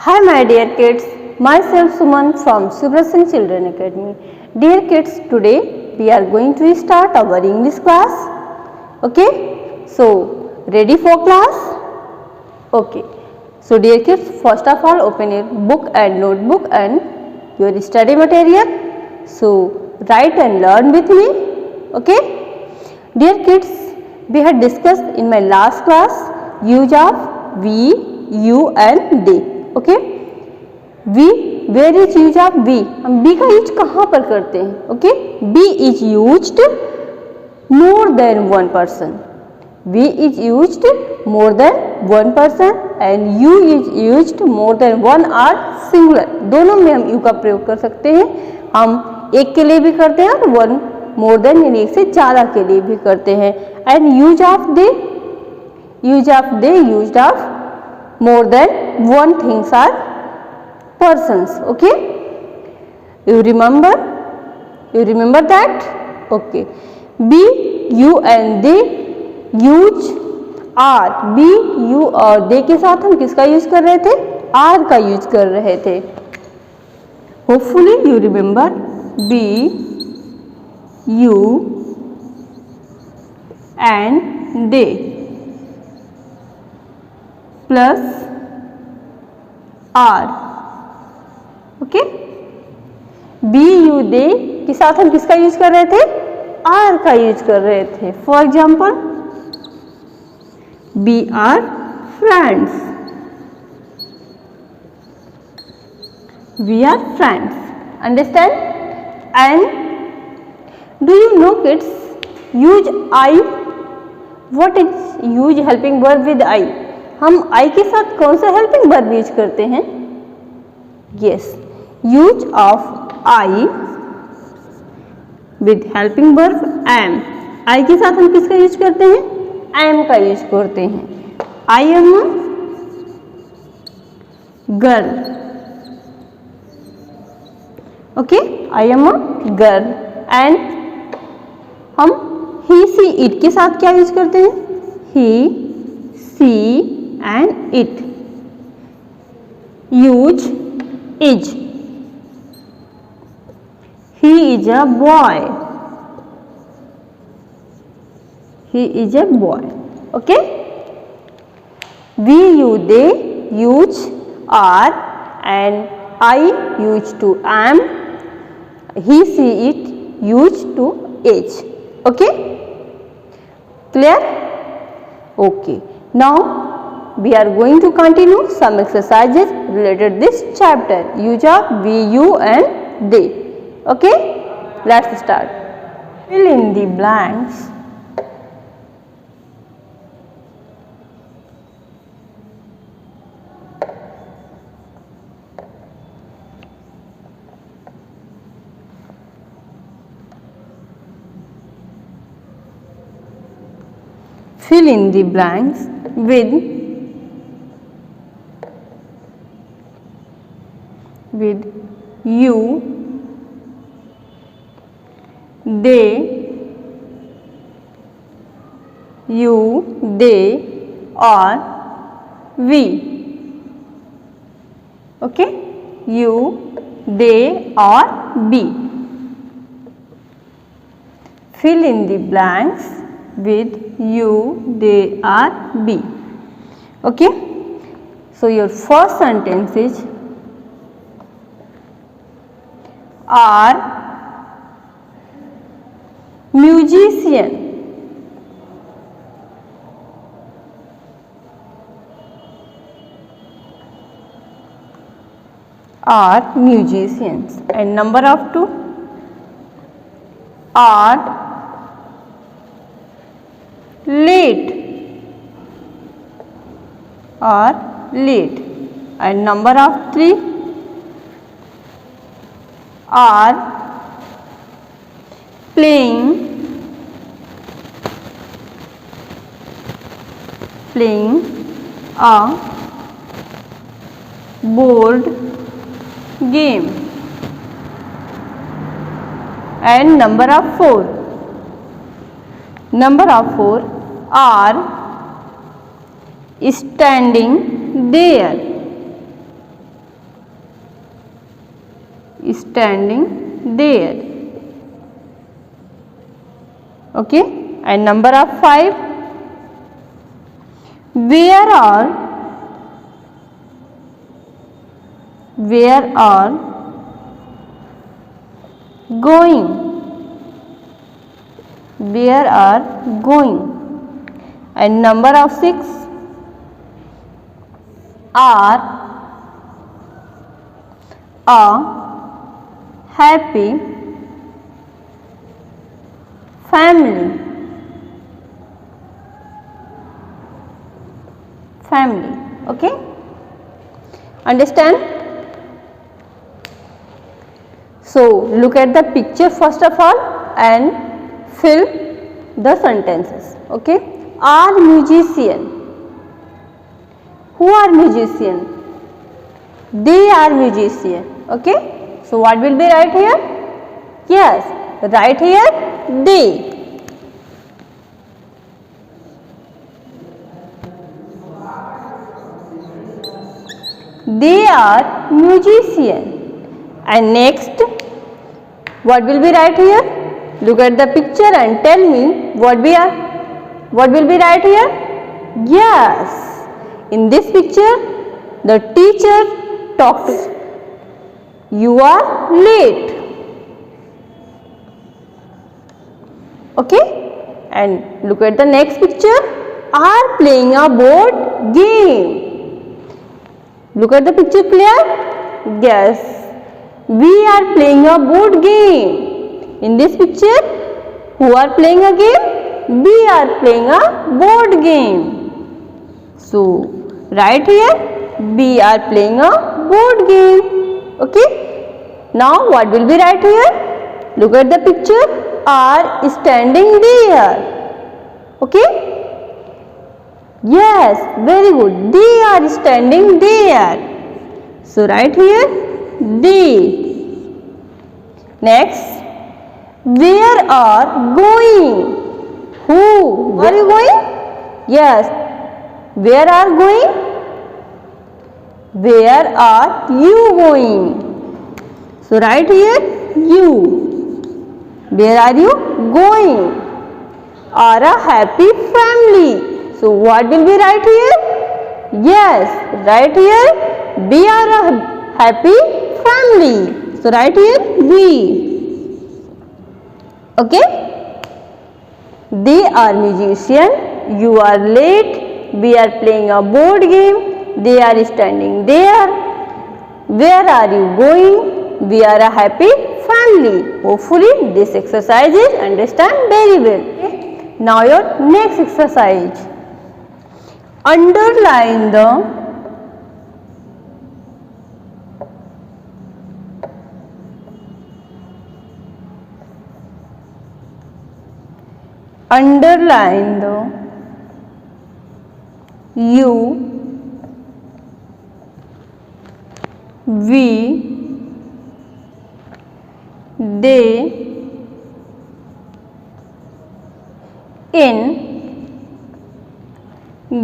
Hi my dear kids, myself Suman from Subrasing Children Academy. Dear kids, today we are going to start our English class. Okay, so ready for class? Okay, so dear kids, first of all open your book and notebook and your study material. So write and learn with me. Okay, dear kids, we had discussed in my last class use of we, you and they. Okay we, where is use of we, हम we का use कहाँ पर करते हैं? Okay, we is used more than one person, we is used more than one person and you is used more than one or singular, दोनों में हम you का प्रयोग कर सकते हैं। हम एक के लिए भी करते हैं और वन मोर देन यानी एक से ज़्यादा के लिए भी करते हैं। And use of they, use of more than one things are persons. Okay, you remember that? Okay, be, you and they use are, be, you और they के साथ हम किसका यूज कर रहे थे? are का यूज कर रहे थे। Hopefully you remember be, you and they plus are. Okay, be, you, they के साथ हम किसका यूज कर रहे थे? आर का यूज कर रहे थे। For example, we are friends, we are friends, understand? And do you know kids, use I, what is use helping verb with I? हम आई के साथ कौन सा हेल्पिंग वर्ब यूज करते हैं? Yes, use of I with helping verb am. I के साथ हम किसका यूज करते हैं? एम का यूज करते हैं। I am girl, okay, I am a girl. And हम ही, सी, इट के साथ क्या यूज करते हैं? ही, सी and it, use is, he is a boy, he is a boy. Okay, we, you, they use are and I use to am, he, she, it use to is. Okay, clear? Okay, now we are going to continue some exercises related this chapter, use of we, you and they. Okay, let's start. Fill in the blanks. Fill in the blanks with you, they, or we. Okay, you, they or we. Fill in the blanks with you, they or we. Okay, so your first sentence is are musician, are musicians. And number of 2, are late, are late. And number of 3, are playing a board game. And number of 4 are standing there. standing there. Okay, and number of 5, where are going, where are going. And number of 6, are a happy family. Okay, understand? So look at the picture first of all and fill the sentences. Okay, are musician. Who are musician? They are musician. Okay, so what will be right here? Yes, right here they. They are musician. And next, what will be right here? Look at the picture and tell me what will be right here? Yes, in this picture the teacher talked. You are late. Okay, and look at the next picture. Are playing a board game. Look at the picture clear? Yes, we are playing a board game. In this picture, who are playing a game? We are playing a board game. So, right here, we are playing a board game. Okay. Now, what will be right here? Look at the picture. Are standing there. Okay. Yes, very good. They are standing there. So, right here, they. Next, where are going? Who? Where are you going? Yes. Where are going? Where are you going? So, right here, you. Where are you going? Are a happy family. So, what will be right here? Yes, right here, we are a happy family. So, right here, we. Okay. They are musician. You are late. We are playing a board game. They are standing there. Where are you going? We are a happy family. Hopefully, this exercise is understand very well. Okay. Now, your next exercise. Underline the you, we, they in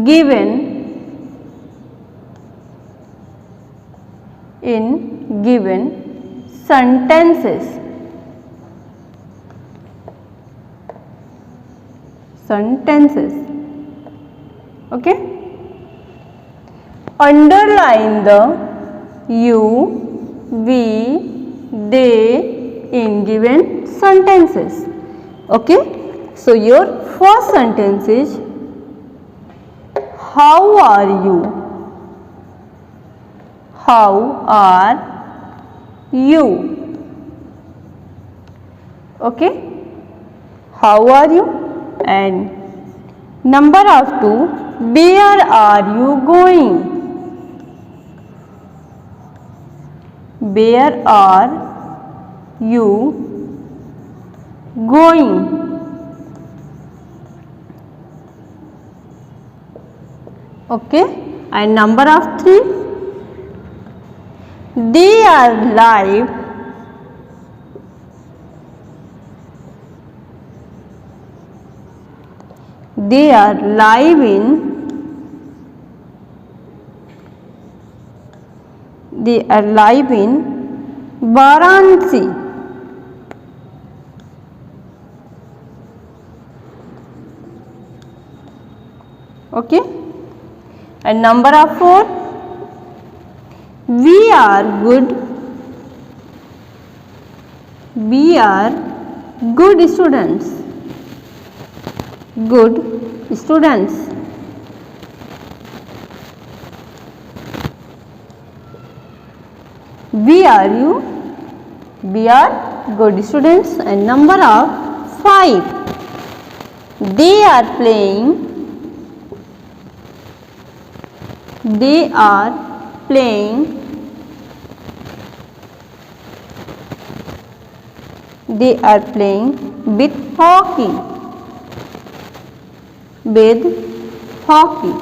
given sentences. Okay. Underline the you, we, they in given sentences. Okay. So your first sentence is, how are you? How are you? Okay. How are you? And number of 2, where are you going? Where are you going? Okay. And number of 3, they are live. They are live in Varanasi. Okay. And number of 4, we are good. We are good students. Good students. We are you. We are good students. And number of 5, they are playing. They are playing. They are playing with hockey. With hockey.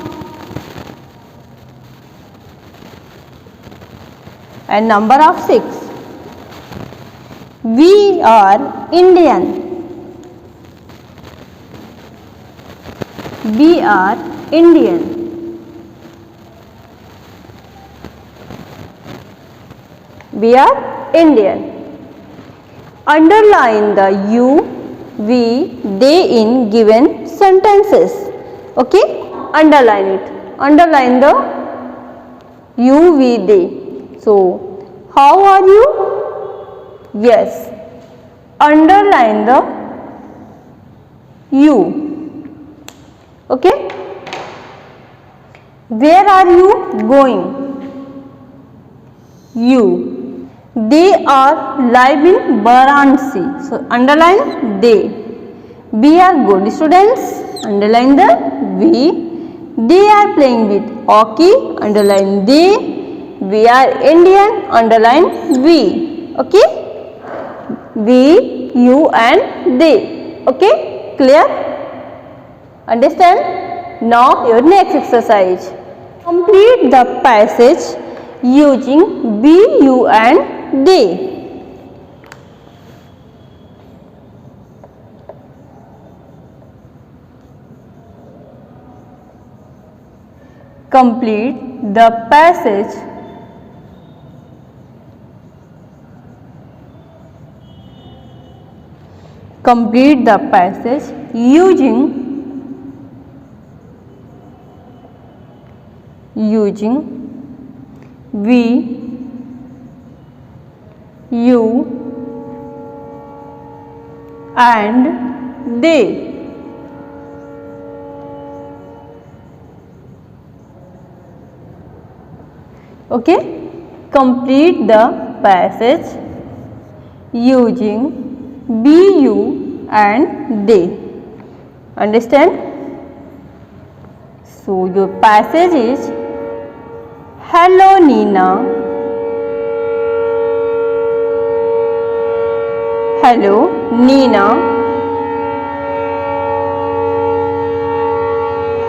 And number of 6, we are Indian. We are Indian. We are Indian. Underline the you, we, they in given sentences. Okay? Underline it. Underline the you, we, they. So, how are you? Yes. Underline the you. Okay? Where are you going? You. They are live in Varanasi. So, underline they. We are good students. Underline the we. They are playing with hockey. Underline they. We are Indian. Underline we. Okay. We, you and they. Okay. Clear? Understand? Now your next exercise. Complete the passage using we, you and they. Complete the passage using we, you and they. Okay, complete the passage using be, you and they. Understand? So your passage is, hello Nina. Hello Nina.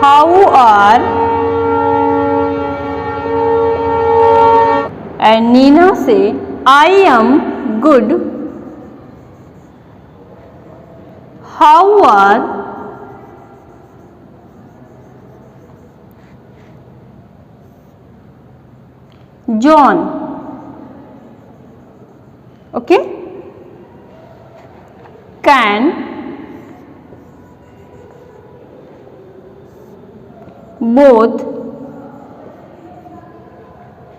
How are? And Nina say, I am good. How are? John. Okay. Can both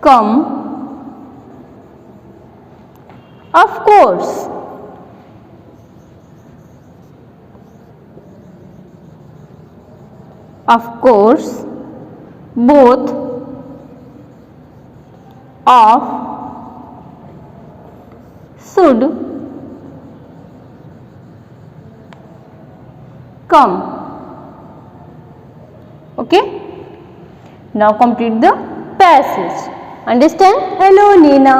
come? Of course. Of course, both of should come. Okay. Now complete the passage. Understand? Hello Nina.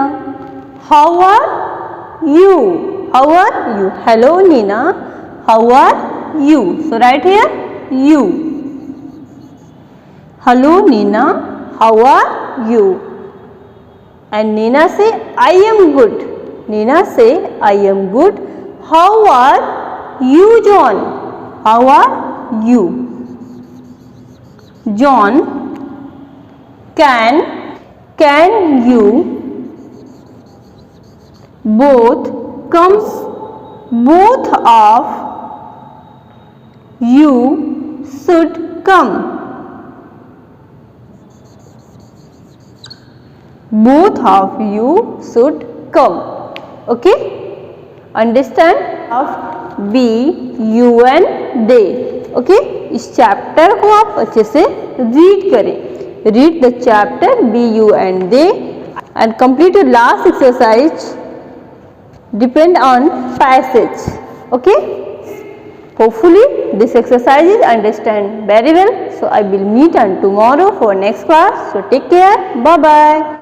How are you? How are you? Hello Nina. How are you? So write here you. Hello Nina. How are you? And Nina say, I am good. Nina say, I am good. How are you, John? How are you? John, can you both comes, both of you should come. Both of you should come. Okay? Understand? Of be, you and they. Okay? इस chapter को आप अच्छे से read करें. Read the chapter be, you and they and complete your last exercise. Depend on passage. Okay? Hopefully this exercise is understand very well. So I will meet on tomorrow for next class. So take care. Bye bye.